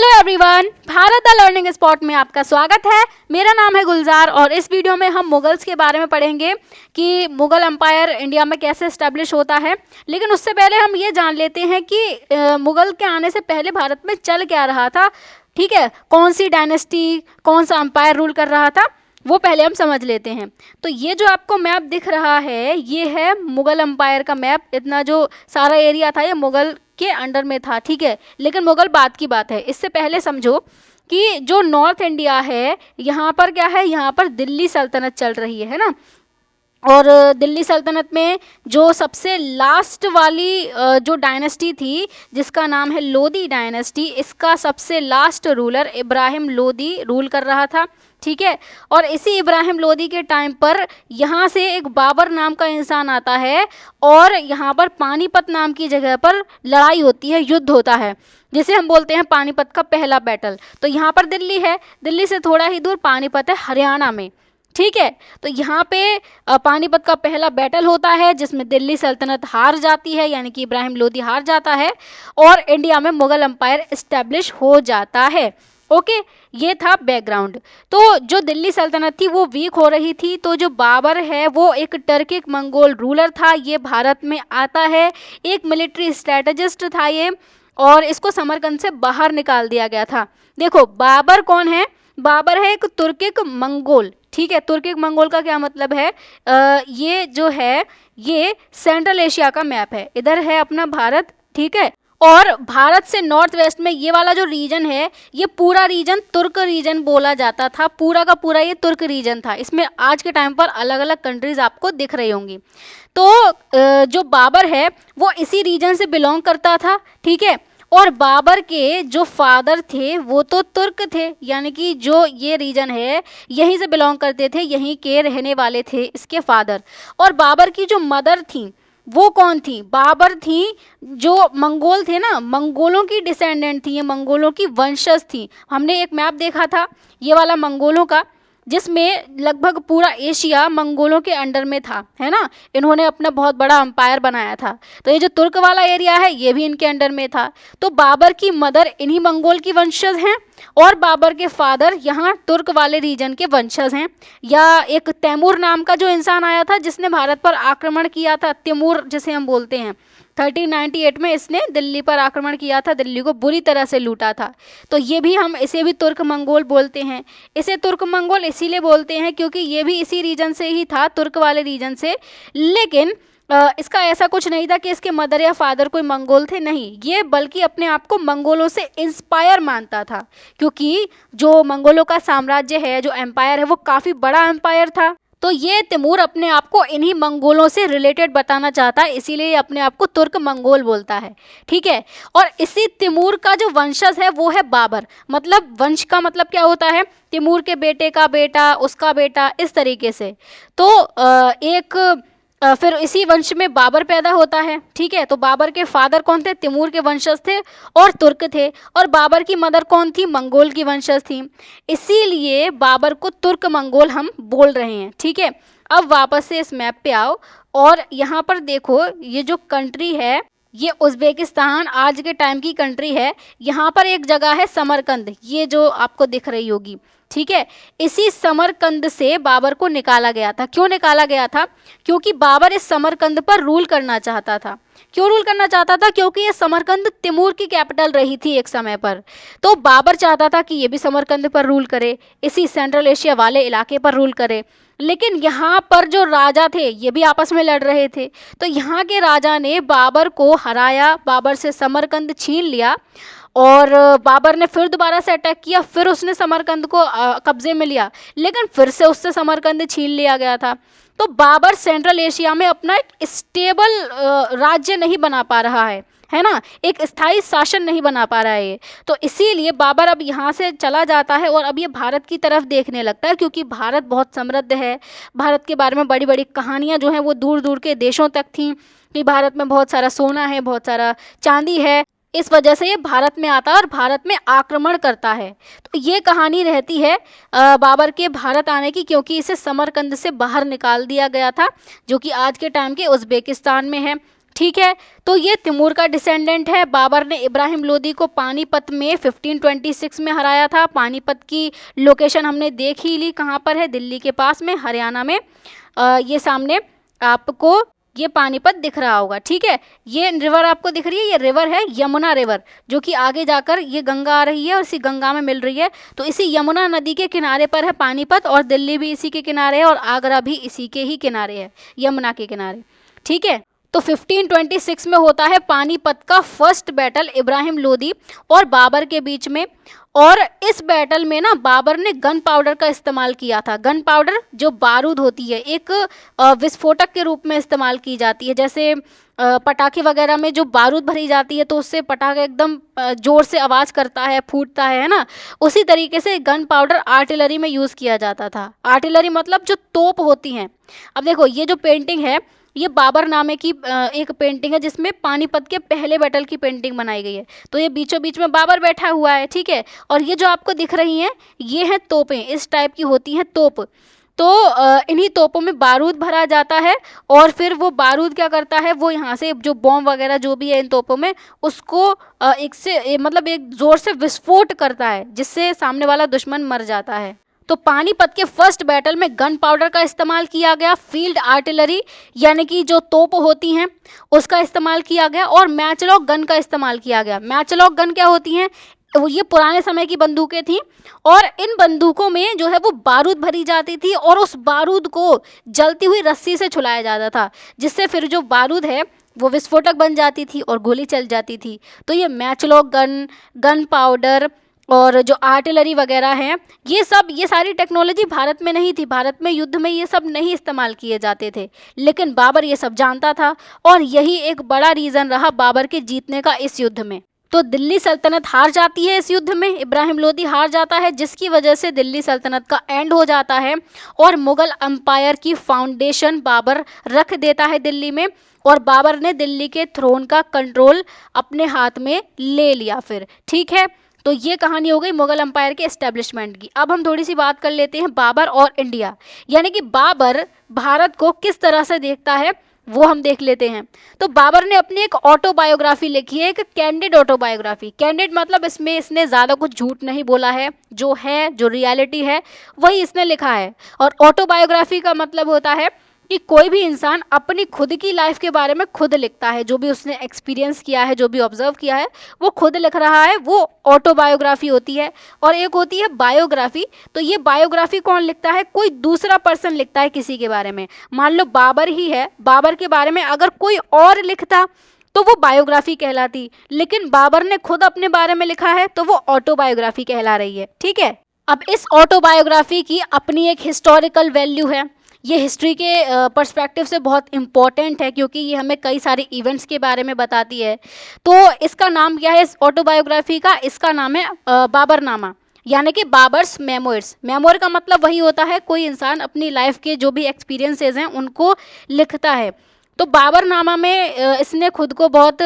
Hello everyone, Bharat the learning spot में आपका स्वागत है। मेरा नाम है गुलजार और इस वीडियो में हम मुगल्स के बारे में पढ़ेंगे कि मुगल एम्पायर इंडिया में कैसे एस्टेब्लिश होता है। लेकिन उससे पहले हम ये जान लेते हैं कि मुगल के आने से पहले भारत में चल क्या रहा था। ठीक है, कौन सी डायनेस्टी, कौन सा एम्पायर रूल कर रहा था, वो पहले हम समझ लेते हैं। तो ये जो आपको मैप दिख रहा है, ये है मुगल एम्पायर का मैप। इतना जो सारा एरिया था ये मुगल के अंडर में था। ठीक है, लेकिन मुगल बाद की बात है। इससे पहले समझो कि जो नॉर्थ इंडिया है, यहाँ पर क्या है, यहाँ पर दिल्ली सल्तनत चल रही है ना। और दिल्ली सल्तनत में जो सबसे लास्ट वाली जो डायनेस्टी थी, जिसका नाम है लोदी डायनेस्टी, इसका सबसे last ruler Ibrahim Lodi rule कर रहा था। ठीक है, और इसी इब्राहिम लोदी के टाइम पर यहाँ से एक बाबर नाम का इंसान आता है और यहाँ पर पानीपत नाम की जगह पर लड़ाई होती है, युद्ध होता है, जिसे हम बोलते हैं पानीपत का पहला बैटल। तो यहाँ पर दिल्ली है, दिल्ली से थोड़ा ही दूर पानीपत है हरियाणा में। ठीक है, तो यहाँ पे पानीपत का पहला बैटल होता है जिसमें दिल्ली सल्तनत हार जाती है, यानी कि इब्राहिम लोदी हार जाता है और इंडिया में मुगल एम्पायर इस्टेब्लिश हो जाता है। ओके, ये था बैकग्राउंड। तो जो दिल्ली सल्तनत थी वो वीक हो रही थी, तो जो बाबर है वो एक टर्किक मंगोल रूलर था। ये भारत में आता है, एक मिलिट्री स्ट्रेटजिस्ट था ये, और इसको समरकंद से बाहर निकाल दिया गया था। देखो बाबर कौन है, बाबर है एक तुर्किक मंगोल। ठीक है, तुर्किक मंगोल का क्या मतलब है, ये जो है ये सेंट्रल एशिया का मैप है। इधर है अपना भारत, ठीक है, और भारत से नॉर्थ वेस्ट में ये वाला जो रीजन है, ये पूरा रीजन तुर्क रीजन बोला जाता था। पूरा का पूरा ये तुर्क रीजन था। इसमें आज के टाइम पर अलग अलग कंट्रीज आपको दिख रही होंगी। तो जो बाबर है वो इसी रीजन से बिलोंग करता था। ठीक है, और बाबर के जो फादर थे वो तो तुर्क थे, यानी कि जो ये रीजन है यहीं से बिलोंग करते थे, यहीं के रहने वाले थे इसके फादर। और बाबर की जो मदर थी वो कौन थी, बाबर थी जो मंगोल थे ना, मंगोलों की डिसेंडेंट थी, ये मंगोलों की वंशज थी। हमने एक मैप देखा था ये वाला मंगोलों का, जिसमें लगभग पूरा एशिया मंगोलों के अंडर में था, है ना। इन्होंने अपना बहुत बड़ा एम्पायर बनाया था। तो ये जो तुर्क वाला एरिया है ये भी इनके अंडर में था। तो बाबर की मदर इन्हीं मंगोल की वंशज हैं और बाबर के फादर यहाँ तुर्क वाले रीजन के वंशज हैं। या एक तैमूर नाम का जो इंसान आया था जिसने भारत पर आक्रमण किया था, तिमूर जिसे हम बोलते हैं, 1398 में इसने दिल्ली पर आक्रमण किया था, दिल्ली को बुरी तरह से लूटा था। तो ये भी हम इसे भी तुर्क मंगोल बोलते हैं। इसे तुर्क मंगोल इसीलिए बोलते हैं क्योंकि ये भी इसी रीजन से ही था, तुर्क वाले रीजन से। लेकिन इसका ऐसा कुछ नहीं था कि इसके मदर या फादर कोई मंगोल थे, नहीं, ये बल्कि अपने आप को मंगोलों से इंस्पायर मानता था, क्योंकि जो मंगोलों का साम्राज्य है, जो एम्पायर है, वो काफ़ी बड़ा एम्पायर था। तो ये तिमूर अपने आप को इन्हीं मंगोलों से रिलेटेड बताना चाहता है, इसीलिए अपने आप को तुर्क मंगोल बोलता है। ठीक है, और इसी तिमूर का जो वंशज है वो है बाबर। मतलब वंश का मतलब क्या होता है, तिमूर के बेटे का बेटा, उसका बेटा, इस तरीके से। तो फिर इसी वंश में बाबर पैदा होता है। ठीक है, तो बाबर के फादर कौन थे, तिमूर के वंशज थे और तुर्क थे, और बाबर की मदर कौन थी, मंगोल की वंशज थी। इसीलिए बाबर को तुर्क मंगोल हम बोल रहे हैं। ठीक है, अब वापस से इस मैप पे आओ और यहाँ पर देखो, ये जो कंट्री है ये उज़्बेकिस्तान आज के टाइम की कंट्री है। यहाँ पर एक जगह है समरकंद, ये जो आपको दिख रही होगी। ठीक है, इसी समरकंद से बाबर को निकाला गया था। क्यों निकाला गया था, क्योंकि बाबर इस समरकंद पर रूल करना चाहता था। क्यों रूल करना चाहता था, क्योंकि ये समरकंद तिमूर की कैपिटल रही थी एक समय पर। तो बाबर चाहता था कि ये भी समरकंद पर रूल करे, इसी सेंट्रल एशिया वाले इलाके पर रूल करे। लेकिन यहाँ पर जो राजा थे ये भी आपस में लड़ रहे थे। तो यहाँ के राजा ने बाबर को हराया, बाबर से समरकंद छीन लिया और बाबर ने फिर दोबारा से अटैक किया, फिर उसने समरकंद को कब्जे में लिया, लेकिन फिर से उससे समरकंद छीन लिया गया था। तो बाबर सेंट्रल एशिया में अपना एक स्टेबल राज्य नहीं बना पा रहा है ना, एक स्थायी शासन नहीं बना पा रहा है। तो इसीलिए बाबर अब यहाँ से चला जाता है और अब ये भारत की तरफ देखने लगता है, क्योंकि भारत बहुत समृद्ध है। भारत के बारे में बड़ी बड़ी कहानियाँ जो हैं वो दूर दूर के देशों तक थीं कि भारत में बहुत सारा सोना है, बहुत सारा चांदी है। इस वजह से ये भारत में आता है और भारत में आक्रमण करता है। तो ये कहानी रहती है बाबर के भारत आने की, क्योंकि इसे समरकंद से बाहर निकाल दिया गया था, जो कि आज के टाइम के उज़्बेकिस्तान में है। ठीक है। तो ये तिमूर का डिसेंडेंट है। बाबर ने इब्राहिम लोदी को पानीपत में 1526 में हराया था। पानीपत की लोकेशन हमने देख ही ली, कहाँ पर है, दिल्ली के पास में, हरियाणा में। ये सामने आपको ये पानीपत दिख रहा होगा, ठीक है। ये रिवर आपको दिख रही है, ये रिवर है यमुना रिवर, जो कि आगे जाकर ये गंगा आ रही है और इसी गंगा में मिल रही है। तो इसी यमुना नदी के किनारे पर है पानीपत, और दिल्ली भी इसी के किनारे है, और आगरा भी इसी के ही किनारे है, यमुना के किनारे, ठीक है। तो 1526 में होता है पानीपत का फर्स्ट बैटल इब्राहिम लोदी और बाबर के बीच में। और इस बैटल में ना बाबर ने गन पाउडर का इस्तेमाल किया था। गन पाउडर जो बारूद होती है, एक विस्फोटक के रूप में इस्तेमाल की जाती है। जैसे पटाखे वगैरह में जो बारूद भरी जाती है तो उससे पटाखा एकदम ज़ोर से आवाज़ करता है, फूटता है ना। उसी तरीके से गन पाउडर आर्टिलरी में यूज़ किया जाता था। आर्टिलरी मतलब जो तोप होती हैं। अब देखो ये जो पेंटिंग है, ये बाबर नामे की एक पेंटिंग है, जिसमें पानीपत के पहले बैटल की पेंटिंग बनाई गई है। तो ये बीचों बीच में बाबर बैठा हुआ है, ठीक है। और ये जो आपको दिख रही हैं, ये हैं तोपें, इस टाइप की होती हैं तोप। तो इन्हीं तोपों में बारूद भरा जाता है, और फिर वो बारूद क्या करता है, वो यहाँ से जो बॉम्ब वगैरह जो भी है इन तोपों में, उसको मतलब एक ज़ोर से विस्फोट करता है, जिससे सामने वाला दुश्मन मर जाता है। तो पानीपत के फर्स्ट बैटल में गन पाउडर का इस्तेमाल किया गया, फील्ड आर्टिलरी यानी कि जो तोप होती हैं उसका इस्तेमाल किया गया, और मैचलॉक गन का इस्तेमाल किया गया। मैचलॉक गन क्या होती हैं, ये पुराने समय की बंदूकें थी, और इन बंदूकों में जो है वो बारूद भरी जाती थी, और उस बारूद को जलती हुई रस्सी से छुलाया जाता था, जिससे फिर जो बारूद है वो विस्फोटक बन जाती थी और गोली चल जाती थी। तो ये मैचलॉक गन, गन पाउडर और जो आर्टिलरी वगैरह हैं, ये सारी टेक्नोलॉजी भारत में नहीं थी। भारत में युद्ध में ये सब नहीं इस्तेमाल किए जाते थे, लेकिन बाबर ये सब जानता था, और यही एक बड़ा रीज़न रहा बाबर के जीतने का इस युद्ध में। तो दिल्ली सल्तनत हार जाती है इस युद्ध में, इब्राहिम लोदी हार जाता है, जिसकी वजह से दिल्ली सल्तनत का एंड हो जाता है, और मुग़ल एम्पायर की फाउंडेशन बाबर रख देता है दिल्ली में, और बाबर ने दिल्ली के थ्रोन का कंट्रोल अपने हाथ में ले लिया फिर, ठीक है। तो ये कहानी हो गई मुग़ल एम्पायर के एस्टेब्लिशमेंट की। अब हम थोड़ी सी बात कर लेते हैं बाबर और इंडिया, यानी कि बाबर भारत को किस तरह से देखता है वो हम देख लेते हैं। तो बाबर ने अपनी एक ऑटोबायोग्राफी लिखी है, एक कैंडिड ऑटोबायोग्राफी। कैंडिड मतलब इसमें इसने ज़्यादा कुछ झूठ नहीं बोला है, जो रियलिटी है वही इसने लिखा है। और ऑटोबायोग्राफी का मतलब होता है कि कोई भी इंसान अपनी खुद की लाइफ के बारे में खुद लिखता है, जो भी उसने एक्सपीरियंस किया है, जो भी ऑब्जर्व किया है वो खुद लिख रहा है, वो ऑटोबायोग्राफी होती है। और एक होती है बायोग्राफी। तो ये बायोग्राफी कौन लिखता है, कोई दूसरा पर्सन लिखता है किसी के बारे में। मान लो बाबर ही है, बाबर के बारे में अगर कोई और लिखता तो वो बायोग्राफी कहलाती, लेकिन बाबर ने खुद अपने बारे में लिखा है तो वो ऑटोबायोग्राफी कहला रही है, ठीक है। अब इस ऑटोबायोग्राफी की अपनी एक हिस्टोरिकल वैल्यू है। ये हिस्ट्री के पर्सपेक्टिव से बहुत इम्पॉर्टेंट है, क्योंकि ये हमें कई सारे इवेंट्स के बारे में बताती है। तो इसका नाम क्या है इस ऑटोबायोग्राफी का, इसका नाम है बाबरनामा, यानी कि बाबर्स मेमोइर्स। मेमोर का मतलब वही होता है, कोई इंसान अपनी लाइफ के जो भी एक्सपीरियंसेस हैं उनको लिखता है। तो बाबरनामा में इसने खुद को बहुत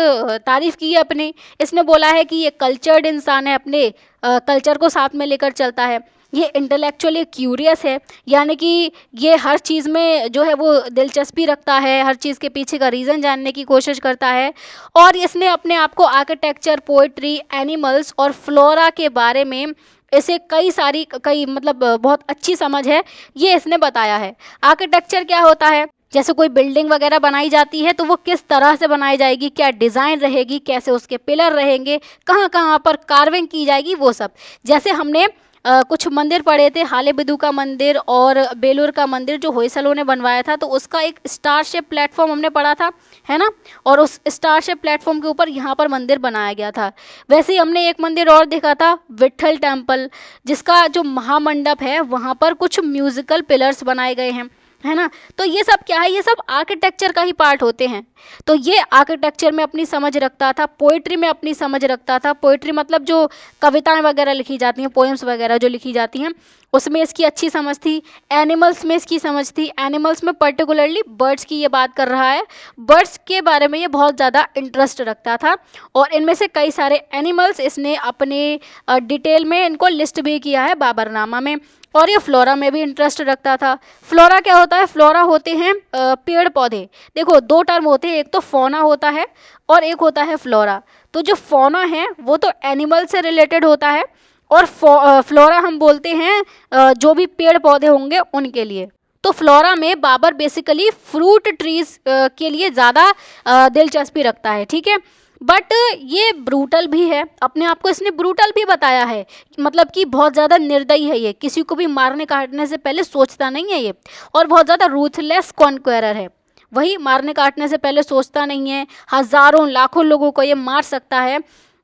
तारीफ़ की है अपनी। इसने बोला है कि ये कल्चर्ड इंसान है, अपने कल्चर को साथ में लेकर चलता है, ये इंटेलेक्चुअली क्यूरियस है, यानी कि ये हर चीज़ में जो है वो दिलचस्पी रखता है, हर चीज़ के पीछे का रीज़न जानने की कोशिश करता है। और इसने अपने आप को आर्किटेक्चर, पोइट्री, एनिमल्स और फ्लोरा के बारे में इसे कई मतलब बहुत अच्छी समझ है, ये इसने बताया है। आर्किटेक्चर क्या होता है, जैसे कोई बिल्डिंग वगैरह बनाई जाती है तो वो किस तरह से बनाई जाएगी, क्या डिज़ाइन रहेगी, कैसे उसके पिलर रहेंगे, कहाँ कहाँ पर कार्विंग की जाएगी, वो सब। जैसे हमने कुछ मंदिर पढ़े थे, हालेबिदु का मंदिर और बेलूर का मंदिर जो होयसलों ने बनवाया था, तो उसका एक स्टार शेप प्लेटफॉर्म हमने पढ़ा था, है ना। और उस स्टार शेप प्लेटफॉर्म के ऊपर यहाँ पर मंदिर बनाया गया था। वैसे ही हमने एक मंदिर और देखा था, विट्ठल टेम्पल, जिसका जो महामंडप है वहाँ पर कुछ म्यूज़िकल पिलर्स बनाए गए हैं, है ना। तो ये सब क्या है, ये सब आर्किटेक्चर का ही पार्ट होते हैं। तो ये आर्किटेक्चर में अपनी समझ रखता था, पोइट्री में अपनी समझ रखता था। पोइट्री मतलब जो कविताएं वगैरह लिखी जाती हैं, पोएम्स वगैरह जो लिखी जाती हैं, उसमें इसकी अच्छी समझ थी। एनिमल्स में इसकी समझ थी, एनिमल्स में पर्टिकुलरली बर्ड्स की ये बात कर रहा है। बर्ड्स के बारे में ये बहुत ज़्यादा इंटरेस्ट रखता था, और इनमें से कई सारे एनिमल्स इसने अपने डिटेल में इनको लिस्ट भी किया है बाबरनामा में। और ये फ्लोरा में भी इंटरेस्ट रखता था। फ्लोरा क्या होता है? फ्लोरा होते हैं पेड़ पौधे। देखो दो टर्म होते हैं, एक तो फौना होता है और एक होता है फ्लोरा। तो जो फौना है वो तो एनिमल से रिलेटेड होता है और फ्लोरा हम बोलते हैं जो भी पेड़ पौधे होंगे उनके लिए। तो फ्लोरा में बाबर बेसिकली फ्रूट ट्रीज के लिए ज़्यादा दिलचस्पी रखता है, ठीक है। बट ये ब्रूटल भी है, अपने आप को इसने ब्रूटल भी बताया है, मतलब कि बहुत ज़्यादा निर्दयी है ये, किसी को भी मारने काटने से पहले सोचता नहीं है ये, और बहुत ज़्यादा रूथलेस कॉन्क्वेरर है। वही मारने काटने से पहले सोचता नहीं है, हज़ारों लाखों लोगों को ये मार सकता है,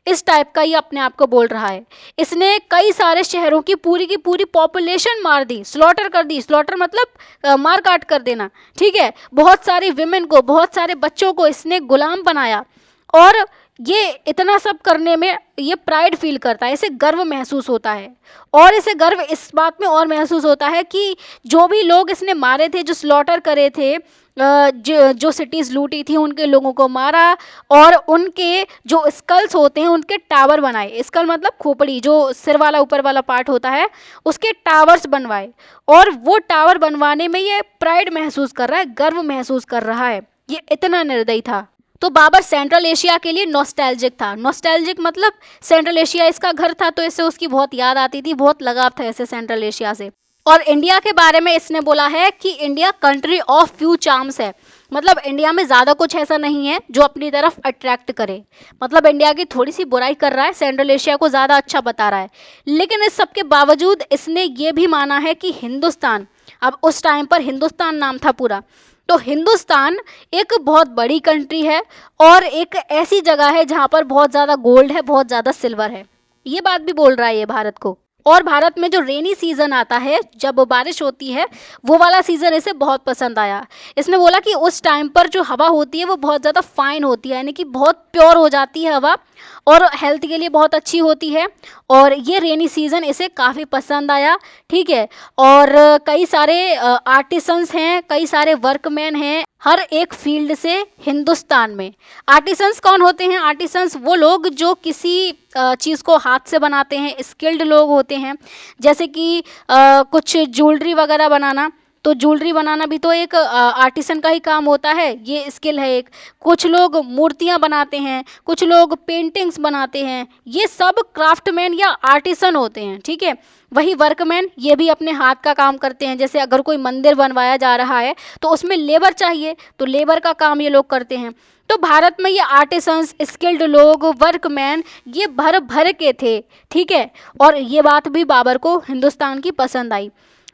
इस टाइप का ये अपने आप को बोल रहा है। इसने कई सारे शहरों की पूरी पॉपुलेशन मार दी, स्लॉटर कर दी। स्लॉटर मतलब मार काट कर देना, ठीक है। बहुत सारी विमेन को, बहुत सारे बच्चों को इसने गुलाम बनाया। और ये इतना सब करने में ये प्राइड फील करता है, इसे गर्व महसूस होता है। और इसे गर्व इस बात में और महसूस होता है कि जो भी लोग इसने मारे थे, जो स्लॉटर करे थे, जो सिटीज़ लूटी थी, उनके लोगों को मारा और उनके जो स्कल्स होते हैं उनके टावर बनाए। स्कल मतलब खोपड़ी, जो सिर वाला ऊपर वाला पार्ट होता है, उसके टावर्स बनवाए। और वो टावर बनवाने में ये प्राइड महसूस कर रहा है, गर्व महसूस कर रहा है। ये इतना निर्दयी था। तो बाबर सेंट्रल एशिया के लिए नॉस्टैल्जिक था। नॉस्टैल्जिक मतलब सेंट्रल एशिया इसका घर था, तो इससे उसकी बहुत याद आती थी, बहुत लगाव था इसे सेंट्रल एशिया से। और इंडिया के बारे में इसने बोला है कि India country of few charms है, मतलब इंडिया में ज़्यादा कुछ ऐसा नहीं है जो अपनी तरफ अट्रैक्ट करे। मतलब इंडिया की थोड़ी सी बुराई कर रहा है, सेंट्रल एशिया को ज़्यादा अच्छा बता रहा है। लेकिन इस सब के बावजूद इसने ये भी माना है कि हिंदुस्तान, अब उस टाइम पर हिंदुस्तान नाम था पूरा, तो हिंदुस्तान एक बहुत बड़ी कंट्री है और एक ऐसी जगह है जहाँ पर बहुत ज़्यादा गोल्ड है, बहुत ज़्यादा सिल्वर है। ये बात भी बोल रहा है ये भारत को। और भारत में जो रेनी सीज़न आता है, जब बारिश होती है, वो वाला सीज़न इसे बहुत पसंद आया। इसने बोला कि उस टाइम पर जो हवा होती है वो बहुत ज़्यादा फाइन होती है, यानी कि बहुत प्योर हो जाती है हवा और हेल्थ के लिए बहुत अच्छी होती है। और ये रेनी सीज़न इसे काफ़ी पसंद आया, ठीक है। और कई सारे आर्टिसंस हैं, कई सारे वर्कमैन हैं हर एक फील्ड से हिंदुस्तान में। आर्टिसंस कौन होते हैं? आर्टिसंस वो लोग जो किसी चीज़ को हाथ से बनाते हैं, स्किल्ड लोग होते हैं। जैसे कि कुछ ज्वेलरी वगैरह बनाना, तो ज्वेलरी बनाना भी तो एक आर्टिसन का ही काम होता है, ये स्किल है एक। कुछ लोग मूर्तियाँ बनाते हैं, कुछ लोग पेंटिंग्स बनाते हैं, ये सब क्राफ्टमैन या आर्टिसन होते हैं, ठीक है। वही वर्कमैन, ये भी अपने हाथ का काम करते हैं। जैसे अगर कोई मंदिर बनवाया जा रहा है तो उसमें लेबर चाहिए, तो लेबर का काम ये लोग करते हैं। तो भारत में ये आर्टिसंस, स्किल्ड लोग, वर्कमैन, ये भर भर के थे, ठीक है। और ये बात भी बाबर को हिंदुस्तान की पसंद आई।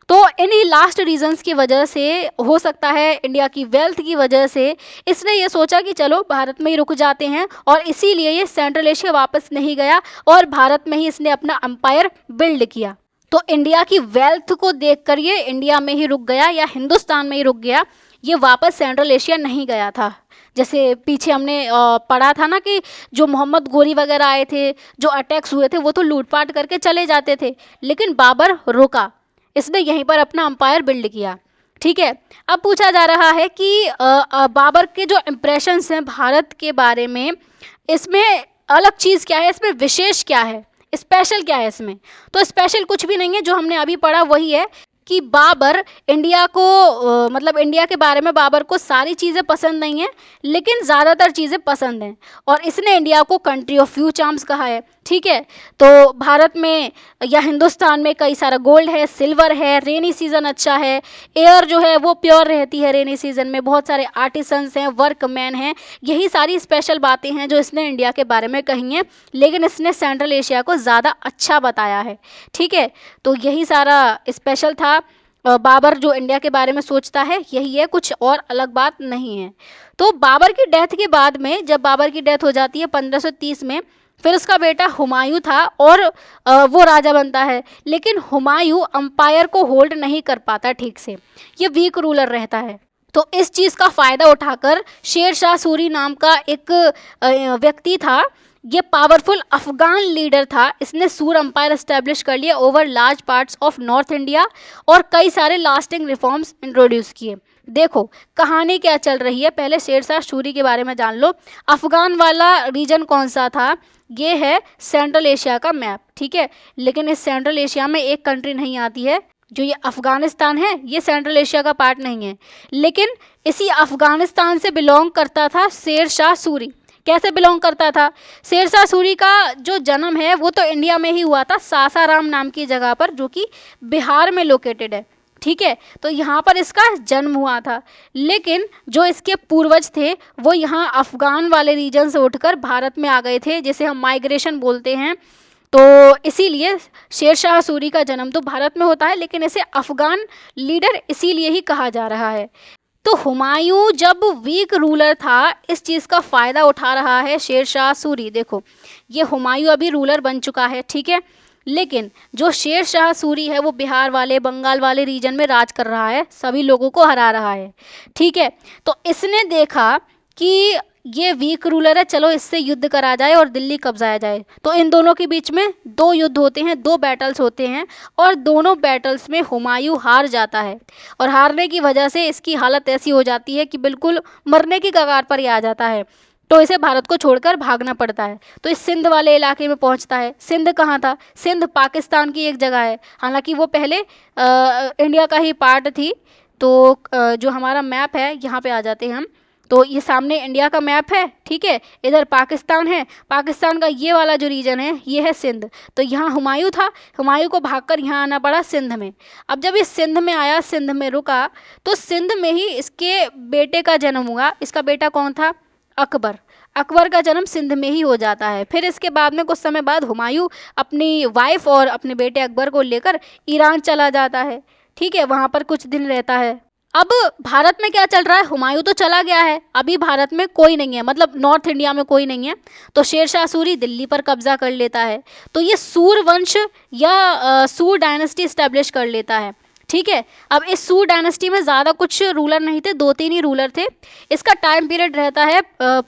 तो इन्हीं लास्ट रीजंस की वजह से, हो सकता है इंडिया की वेल्थ की वजह से, इसने ये सोचा कि चलो भारत में ही रुक जाते हैं, और इसीलिए ये सेंट्रल एशिया वापस नहीं गया और भारत में ही इसने अपना एम्पायर बिल्ड किया। तो इंडिया की वेल्थ को देखकर ये इंडिया में ही रुक गया या हिंदुस्तान में ही रुक गया, ये वापस सेंट्रल एशिया नहीं गया था। जैसे पीछे हमने पढ़ा था ना कि जो मोहम्मद गोरी वगैरह आए थे, जो अटैक्स हुए थे, वो तो लूटपाट करके चले जाते थे, लेकिन बाबर रुका, इसने यहीं पर अपना एम्पायर बिल्ड किया, ठीक है। अब पूछा जा रहा है कि बाबर के जो इम्प्रेशंस हैं भारत के बारे में, इसमें अलग चीज़ क्या है, इसमें विशेष क्या है, स्पेशल क्या है इसमें? तो स्पेशल कुछ भी नहीं है, जो हमने अभी पढ़ा वही है कि बाबर इंडिया को मतलब इंडिया के बारे में बाबर को सारी चीज़ें पसंद नहीं हैं, लेकिन ज़्यादातर चीज़ें पसंद हैं। और इसने इंडिया को कंट्री ऑफ फ्यू चार्म्स कहा है, ठीक है। तो भारत में या हिंदुस्तान में कई सारा गोल्ड है, सिल्वर है, रेनी सीज़न अच्छा है, एयर जो है वो प्योर रहती है रेनी सीज़न में, बहुत सारे आर्टिसंस हैं, वर्कमैन हैं। यही सारी स्पेशल बातें हैं जो इसने इंडिया के बारे में कही हैं, लेकिन इसने सेंट्रल एशिया को ज़्यादा अच्छा बताया है, ठीक है। तो यही सारा स्पेशल था। बाबर जो इंडिया के बारे में सोचता है यही है, कुछ और अलग बात नहीं है। तो बाबर की डेथ के बाद में, जब बाबर की डेथ हो जाती है 1530 में, फिर उसका बेटा हुमायूं था और वो राजा बनता है। लेकिन हुमायूं अंपायर को होल्ड नहीं कर पाता ठीक से, ये वीक रूलर रहता है। तो इस चीज़ का फ़ायदा उठाकर शेर शाह सूरी नाम का एक व्यक्ति था, ये पावरफुल अफगान लीडर था, इसने सूर एम्पायर एस्टेब्लिश कर लिया over large parts of north India और कई सारे लास्टिंग रिफॉर्म्स इंट्रोड्यूस किए। देखो कहानी क्या चल रही है, पहले शेर शाह सूरी के बारे में जान लो। अफगान वाला रीजन कौन सा था? ये है सेंट्रल एशिया का मैप, ठीक है। लेकिन इस सेंट्रल एशिया में एक कंट्री नहीं आती है, जो ये अफ़गानिस्तान है ये सेंट्रल एशिया का पार्ट नहीं है, लेकिन इसी अफ़गानिस्तान से बिलोंग करता था शेर शाह सूरी। कैसे बिलोंग करता था? शेर शाह सूरी का जो जन्म है वो तो इंडिया में ही हुआ था, सासाराम नाम की जगह पर, जो कि बिहार में लोकेटेड है। ठीक है, तो यहाँ पर इसका जन्म हुआ था, लेकिन जो इसके पूर्वज थे वो यहाँ अफ़गान वाले रीजन से उठकर भारत में आ गए थे, जिसे हम माइग्रेशन बोलते हैं। तो इसीलिए शेर शाह सूरी का जन्म तो भारत में होता है, लेकिन इसे अफ़गान लीडर इसीलिए ही कहा जा रहा है। तो हुमायूं जब वीक रूलर था, इस चीज़ का फ़ायदा उठा रहा है शेर शाह सूरी। देखो, ये हुमायूं अभी रूलर बन चुका है, ठीक है, लेकिन जो शेर शाह सूरी है वो बिहार वाले, बंगाल वाले रीजन में राज कर रहा है, सभी लोगों को हरा रहा है। ठीक है, तो इसने देखा कि ये वीक रूलर है, चलो इससे युद्ध करा जाए और दिल्ली कब्जाया जाए। तो इन दोनों के बीच में दो युद्ध होते हैं, दो बैटल्स होते हैं, और दोनों बैटल्स में हुमायूं हार जाता है। और हारने की वजह से इसकी हालत ऐसी हो जाती है कि बिल्कुल मरने की कगार पर ही आ जाता है। तो इसे भारत को छोड़कर भागना पड़ता है। तो इस सिंध वाले इलाके में पहुंचता है। सिंध कहाँ था? सिंध पाकिस्तान की एक जगह है, हालांकि वो पहले इंडिया का ही पार्ट थी। तो जो हमारा मैप है यहाँ पे आ जाते हैं हम। तो ये सामने इंडिया का मैप है, ठीक है, इधर पाकिस्तान है, पाकिस्तान का ये वाला जो रीजन है ये है सिंध। तो यहाँ हुमायूं था, हुमायूं को भागकर यहाँ आना पड़ा सिंध में। अब जब ये सिंध में आया, सिंध में रुका, तो सिंध में ही इसके बेटे का जन्म हुआ। इसका बेटा कौन था? अकबर। अकबर का जन्म सिंध में ही हो जाता है। फिर इसके बाद में कुछ समय बाद हुमायूं अपनी वाइफ और अपने बेटे अकबर को लेकर ईरान चला जाता है। ठीक है, वहाँ पर कुछ दिन रहता है। अब भारत में क्या चल रहा है? हुमायूं तो चला गया है, अभी भारत में कोई नहीं है, मतलब नॉर्थ इंडिया में कोई नहीं है। तो शेर शाह सूरी दिल्ली पर कब्जा कर लेता है। तो ये सूर वंश या सूर डायनेस्टी इस्टेब्लिश कर लेता है। ठीक है, अब इस सूर डायनेस्टी में ज़्यादा कुछ रूलर नहीं थे, 2-3 ही रूलर थे। इसका टाइम पीरियड रहता है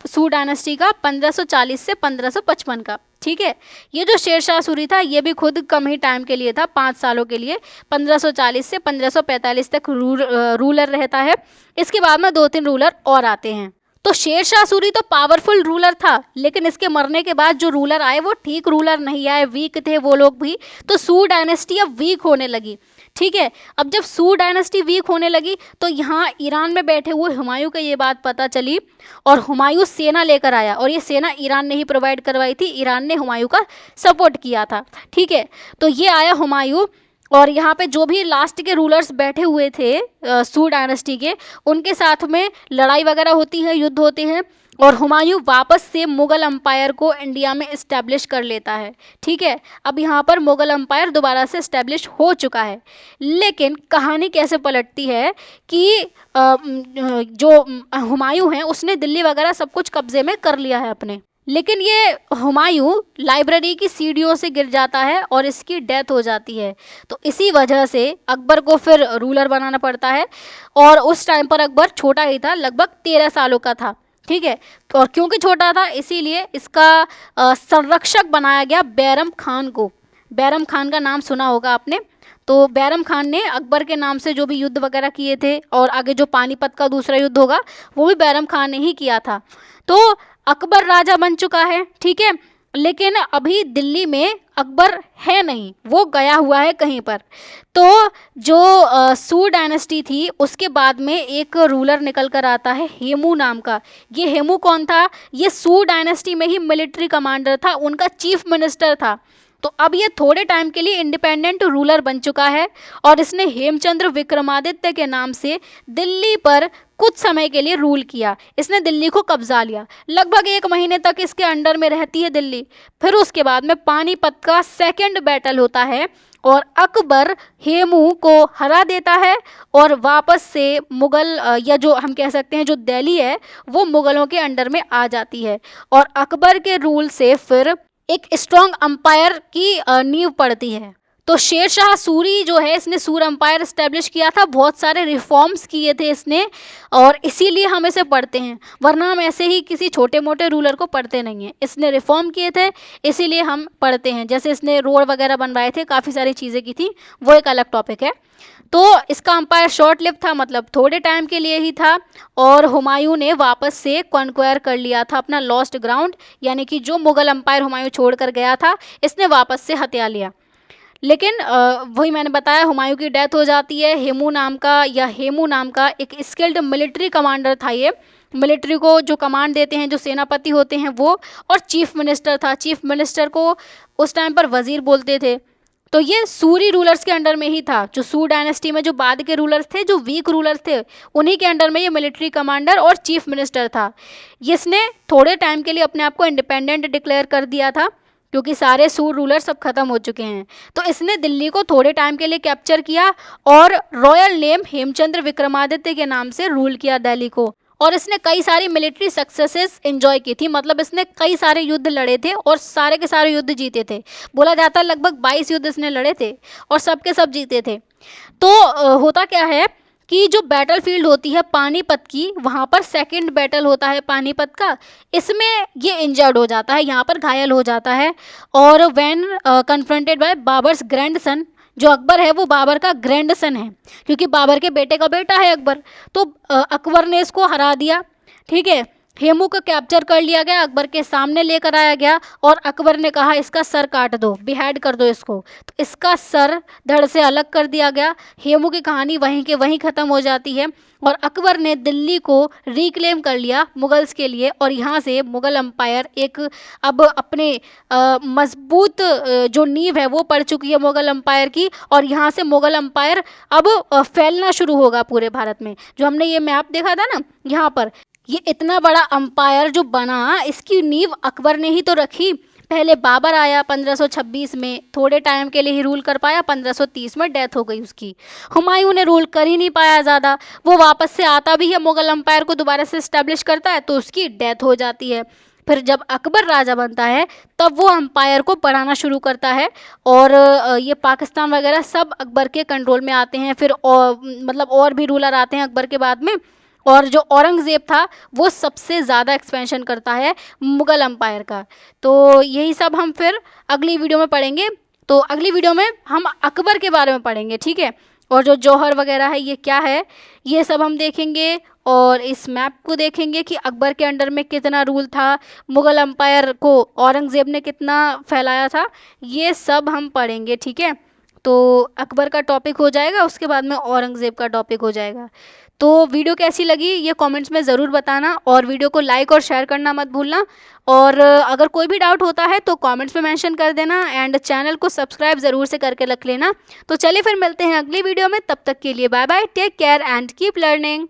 सूर डायनेस्टी का 1540 से 1555 का। ठीक है, ये जो शेर शाह सूरी था ये भी खुद कम ही टाइम के लिए था, 5 सालों के लिए, 1540 से 1545 तक रूलर रहता है। इसके बाद में 2-3 रूलर और आते हैं। तो शेर शाह सूरी तो पावरफुल रूलर था, लेकिन इसके मरने के बाद जो रूलर आए वो ठीक रूलर नहीं आए, वीक थे वो लोग भी। तो सूर डायनेस्टी अब वीक होने लगी। ठीक है, अब जब सूर डायनेस्टी वीक होने लगी तो यहाँ ईरान में बैठे हुए हुमायूं को ये बात पता चली, और हुमायूं सेना लेकर आया, और ये सेना ईरान ने ही प्रोवाइड करवाई थी, ईरान ने हुमायूं का सपोर्ट किया था। ठीक है, तो ये आया हुमायूं, और यहाँ पे जो भी लास्ट के रूलर्स बैठे हुए थे सूर डायनेस्टी के, उनके साथ में लड़ाई वगैरह होती है, युद्ध होते हैं, और हुमायूं वापस से मुग़ल अम्पायर को इंडिया में इस्टेब्लिश कर लेता है। ठीक है, अब यहाँ पर मुग़ल अम्पायर दोबारा से इस्टेब्लिश हो चुका है। लेकिन कहानी कैसे पलटती है कि जो हुमायूं है उसने दिल्ली वगैरह सब कुछ कब्जे में कर लिया है अपने, लेकिन ये हुमायूं लाइब्रेरी की सीढ़ियों से गिर जाता है और इसकी डेथ हो जाती है। तो इसी वजह से अकबर को फिर रूलर बनाना पड़ता है, और उस टाइम पर अकबर छोटा ही था, लगभग 13 सालों का था। ठीक है, और क्योंकि छोटा था इसीलिए इसका संरक्षक बनाया गया बैरम खान को। बैरम खान का नाम सुना होगा आपने। तो बैरम खान ने अकबर के नाम से जो भी युद्ध वगैरह किए थे, और आगे जो पानीपत का दूसरा युद्ध होगा वो भी बैरम खान ने ही किया था। तो अकबर राजा बन चुका है, ठीक है, लेकिन अभी दिल्ली में अकबर है नहीं, वो गया हुआ है कहीं पर। तो जो सूर डायनेस्टी थी उसके बाद में एक रूलर निकल कर आता है हेमू नाम का। ये हेमू कौन था? ये सूर डायनेस्टी में ही मिलिट्री कमांडर था, उनका चीफ मिनिस्टर था। तो अब ये थोड़े टाइम के लिए इंडिपेंडेंट रूलर बन चुका है, और इसने हेमचंद्र विक्रमादित्य के नाम से दिल्ली पर कुछ समय के लिए रूल किया। इसने दिल्ली को कब्जा लिया, लगभग 1 महीने तक इसके अंडर में रहती है दिल्ली। फिर उसके बाद में पानीपत का सेकंड बैटल होता है, और अकबर हेमू को हरा देता है, और वापस से मुग़ल या जो हम कह सकते हैं जो दिल्ली है वो मुग़लों के अंडर में आ जाती है। और अकबर के रूल से फिर एक स्ट्रॉन्ग अंपायर की नींव पड़ती है। तो शेर शाह सूरी जो है इसने सूर अंपायर इस्टेब्लिश किया था, बहुत सारे रिफॉर्म्स किए थे इसने, और इसीलिए हम इसे पढ़ते हैं, वरना हम ऐसे ही किसी छोटे मोटे रूलर को पढ़ते नहीं हैं। इसने रिफॉर्म किए थे इसीलिए हम पढ़ते हैं, जैसे इसने रोड वगैरह बनवाए थे, काफ़ी सारी चीज़ें की थी, वो एक अलग टॉपिक है। तो इसका अंपायर शॉर्ट लिव था, मतलब थोड़े टाइम के लिए ही था, और हुमायूं ने वापस से कॉन्क्वायर कर लिया था अपना लॉस्ट ग्राउंड, यानी कि जो मुग़ल अंपायर हुमायूं छोड़ कर गया था इसने वापस से हथिया लिया। लेकिन वही मैंने बताया, हुमायूं की डेथ हो जाती है। हेमू नाम का एक स्किल्ड मिलिट्री कमांडर था ये। मिलिट्री को जो कमांड देते हैं, जो सेनापति होते हैं वो, और चीफ मिनिस्टर था। चीफ मिनिस्टर को उस टाइम पर वजीर बोलते थे। तो ये सूरी रूलर्स के अंडर में ही था। जो सू डायनेस्टी में जो बाद के रूलर्स थे, जो वीक रूलर्स थे, उन्हीं के अंडर में ये मिलिट्री कमांडर और चीफ मिनिस्टर था। इसने थोड़े टाइम के लिए अपने आप को इंडिपेंडेंट डिक्लेयर कर दिया था, क्योंकि सारे सूर रूलर सब खत्म हो चुके हैं। तो इसने दिल्ली को थोड़े टाइम के लिए कैप्चर किया और रॉयल नेम हेमचंद्र विक्रमादित्य के नाम से रूल किया दिल्ली को। और इसने कई सारी मिलिट्री सक्सेसेस एंजॉय की थी, मतलब इसने कई सारे युद्ध लड़े थे और सारे के सारे युद्ध जीते थे। बोला जाता है लगभग 22 युद्ध इसने लड़े थे और सब के सब जीते थे। तो होता क्या है कि जो बैटल फील्ड होती है पानीपत की, वहाँ पर सेकंड बैटल होता है पानीपत का, इसमें ये इंजर्ड हो जाता है, यहाँ पर घायल हो जाता है। और when confronted by Babur's grandson, जो अकबर है वो बाबर का ग्रैंडसन है, क्योंकि बाबर के बेटे का बेटा है अकबर। तो अकबर ने इसको हरा दिया, ठीक है। हेमू को कैप्चर कर लिया गया, अकबर के सामने लेकर आया गया और अकबर ने कहा इसका सर काट दो, बिहेड कर दो इसको। तो इसका सर धड़ से अलग कर दिया गया। हेमू की कहानी वहीं के वहीं ख़त्म हो जाती है और अकबर ने दिल्ली को रिक्लेम कर लिया मुगल्स के लिए। और यहाँ से मुग़ल एम्पायर एक अब अपने मजबूत जो नींव है वो पड़ चुकी है मुग़ल एम्पायर की। और यहाँ से मुग़ल एम्पायर अब फैलना शुरू होगा पूरे भारत में। जो हमने ये मैप देखा था ना, यहाँ पर ये इतना बड़ा अंपायर जो बना, इसकी नींव अकबर ने ही तो रखी। पहले बाबर आया 1526 में, थोड़े टाइम के लिए ही रूल कर पाया, 1530 में डेथ हो गई उसकी। हुमायूं ने रूल कर ही नहीं पाया ज़्यादा, वो वापस से आता भी है मुग़ल एम्पायर को दोबारा से इस्टेब्लिश करता है तो उसकी डेथ हो जाती है। फिर जब अकबर राजा बनता है तब वो अम्पायर को बढ़ाना शुरू करता है और ये पाकिस्तान वगैरह सब अकबर के कंट्रोल में आते हैं। फिर मतलब और भी रूलर आते हैं अकबर के बाद में। और जो औरंगज़ेब था वो सबसे ज़्यादा एक्सपेंशन करता है मुग़ल एम्पायर का। तो यही सब हम फिर अगली वीडियो में पढ़ेंगे। तो अगली वीडियो में हम अकबर के बारे में पढ़ेंगे, ठीक है। और जो जौहर वगैरह है ये क्या है, ये सब हम देखेंगे। और इस मैप को देखेंगे कि अकबर के अंडर में कितना रूल था, मुग़ल एम्पायर को औरंगज़ेब ने कितना फैलाया था, ये सब हम पढ़ेंगे, ठीक है। तो अकबर का टॉपिक हो जाएगा, उसके बाद में औरंगज़ेब का टॉपिक हो जाएगा। तो वीडियो कैसी लगी ये कमेंट्स में ज़रूर बताना और वीडियो को लाइक और शेयर करना मत भूलना। और अगर कोई भी डाउट होता है तो कमेंट्स में मेंशन कर देना एंड चैनल को सब्सक्राइब ज़रूर से करके रख लेना। तो चलिए फिर मिलते हैं अगली वीडियो में, तब तक के लिए bye bye, take care and keep learning.